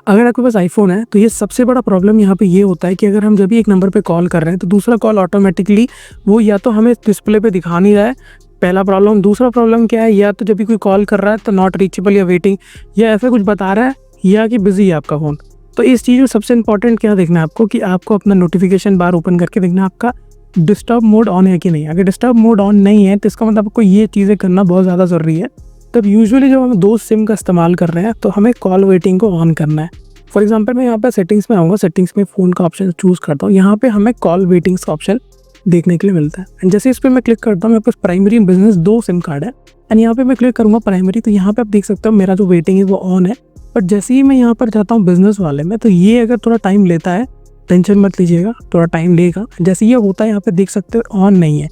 अगर आपके पास आईफ़ोन है तो ये सबसे बड़ा प्रॉब्लम यहाँ पे ये होता है कि अगर हम जब भी एक नंबर पे कॉल कर रहे हैं तो दूसरा कॉल ऑटोमेटिकली वो या तो हमें डिस्प्ले पे दिखा नहीं रहा है, पहला प्रॉब्लम। दूसरा प्रॉब्लम क्या है, या तो जब भी कोई कॉल कर रहा है तो नॉट रीचेबल या वेटिंग या ऐसा कुछ बता रहा है, या कि बिज़ी है आपका फ़ोन। तो इस चीज़ में सबसे इंपॉर्टेंट क्या देखना है आपको कि आपको अपना नोटिफिकेशन बार ओपन करके देखना है आपका डिस्टर्ब मोड ऑन है कि नहीं। अगर डिस्टर्ब मोड ऑन नहीं है तो इसका मतलब आपको ये चीज़ें करना बहुत ज़्यादा ज़रूरी है। तब यूजुअली जब हम 2 सिम का इस्तेमाल कर रहे हैं तो हमें कॉल वेटिंग को ऑन करना है। फॉर एग्जांपल मैं यहाँ पे सेटिंग्स में आऊँगा, सेटिंग्स में फ़ोन का ऑप्शन चूज़ करता हूँ। यहाँ पे हमें कॉल वेटिंग्स का ऑप्शन देखने के लिए मिलता है एंड जैसे इस पर मैं क्लिक करता हूँ, मेरे पास प्राइमरी बिजनेस 2 सिम कार्ड है एंड यहाँ पे मैं क्लिक करूँगा प्राइमरी, तो यहाँ पे आप देख सकते हो मेरा जो वेटिंग है वो ऑन है। बट जैसे ही मैं यहाँ पर जाता हूँ बिजनेस वाले में तो ये अगर थोड़ा टाइम लेता है, टेंशन मत लीजिएगा, थोड़ा टाइम लेगा। जैसे ये होता है यहाँ पे देख सकते हो ऑन नहीं है।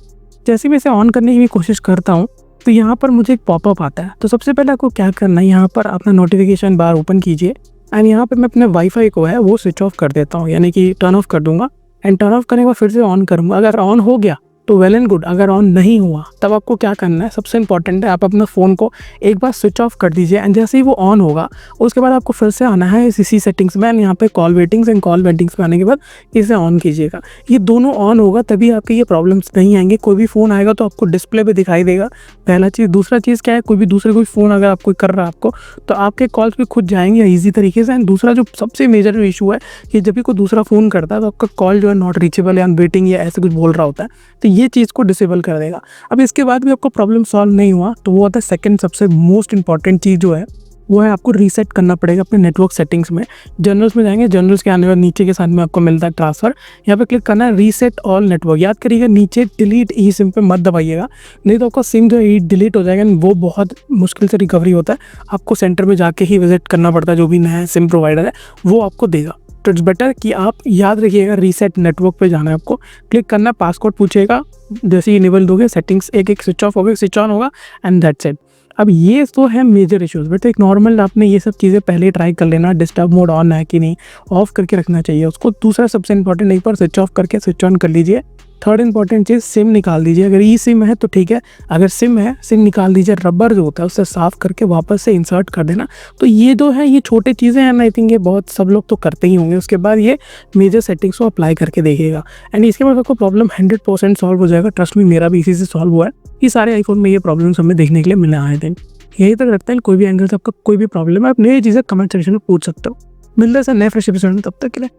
जैसे मैं इसे ऑन करने की भी कोशिश करता हूँ तो यहाँ पर मुझे एक पॉपअप आता है। तो सबसे पहले आपको क्या करना है, यहाँ पर अपना नोटिफिकेशन बार ओपन कीजिए एंड यहाँ पे मैं अपने वाईफाई को है वो स्विच ऑफ कर देता हूँ, यानी कि टर्न ऑफ कर दूंगा एंड टर्न ऑफ करने के बाद फिर से ऑन करूँगा। अगर ऑन हो गया तो वेल एंड गुड, अगर ऑन नहीं हुआ तब आपको क्या करना है, सबसे इंपॉर्टेंट है आप अपना फ़ोन को एक बार स्विच ऑफ कर दीजिए एंड जैसे ही वो ऑन होगा उसके बाद आपको फिर से आना है इसी सेटिंग्स में एंड यहाँ पे कॉल वेटिंग्स एंड कॉल वेटिंग्स में आने के बाद इसे ऑन कीजिएगा। ये दोनों ऑन होगा तभी आपके ये प्रॉब्लम्स नहीं आएंगे। कोई भी फ़ोन आएगा तो आपको डिस्प्ले पे दिखाई देगा, पहला चीज़। दूसरा चीज़ क्या है, कोई भी दूसरे कोई फ़ोन अगर आपको कर रहा है आपको तो आपके कॉल्स भी खुद जाएंगे ईजी तरीके से। एंड दूसरा जो सबसे मेजर जो इशू है कि जब भी कोई दूसरा फ़ोन करता है तो आपका कॉल जो है नॉट रीचेबल या वेटिंग या ऐसे कुछ बोल रहा होता है, तो ये चीज़ को डिसेबल कर देगा। अब इसके बाद भी आपको प्रॉब्लम सॉल्व नहीं हुआ तो वो आता है सेकंड सबसे मोस्ट इंपॉर्टेंट चीज़ जो है वो है आपको रीसेट करना पड़ेगा अपने नेटवर्क सेटिंग्स में। जनरल्स में जाएंगे, जनरल्स के आने बाद नीचे के साथ में आपको मिलता है ट्रांसफ़र, यहाँ पे क्लिक करना है रीसेट ऑल नेटवर्क। याद करिएगा नीचे डिलीट ई सिम पे मत दबाइएगा, नहीं तो आपका सिम जो है डिलीट हो जाएगा। वो बहुत मुश्किल से रिकवरी होता है, आपको सेंटर में जाके ही विजिट करना पड़ता है, जो भी नया सिम प्रोवाइडर है वो आपको देगा। तो इट्स बेटर कि आप याद रखिएगा रीसेट नेटवर्क पे जाना है आपको, क्लिक करना है, पासकोड पूछेगा, जैसे ही इनेबल दोगे सेटिंग्स एक स्विच ऑफ होगा, स्विच ऑन होगा एंड दैट्स इट। अब ये तो है मेजर इश्यूज़, बट एक नॉर्मल आपने ये सब चीज़ें पहले ट्राई कर लेना, डिस्टर्ब मोड ऑन है कि नहीं, ऑफ करके रखना चाहिए उसको। दूसरा सबसे इंपॉर्टेंट, एक बार स्विच ऑफ करके स्विच ऑन कर लीजिए। थर्ड इंपॉर्टेंट चीज़, सिम निकाल दीजिए। अगर ई सिम है तो ठीक है, अगर सिम है सिम निकाल दीजिए, रबर जो होता है उससे साफ़ करके वापस से इंसर्ट कर देना। तो ये जो है ये छोटे चीज़ें हैं, आई थिंक ये बहुत सब लोग तो करते ही होंगे। उसके बाद ये मेजर सेटिंग्स को अप्लाई करके देखिएगा एंड इसके बाद आपको प्रॉब्लम 100% सॉल्व हो जाएगा। ट्रस्ट में, मेरा भी इसी से सॉल्व हुआ है। ये सारे आईफोन में ये प्रॉब्लम्स हमें देखने के लिए मिले आए थे। यही तक रखता है, कोई भी एंगल से आपका कोई भी प्रॉब्लम है आप नई चीज़ें कमेंट सेक्शन में पूछ सकते हो। मिलते हैं सर नए फ्रेश एपिसोड में, तब तक के लिए।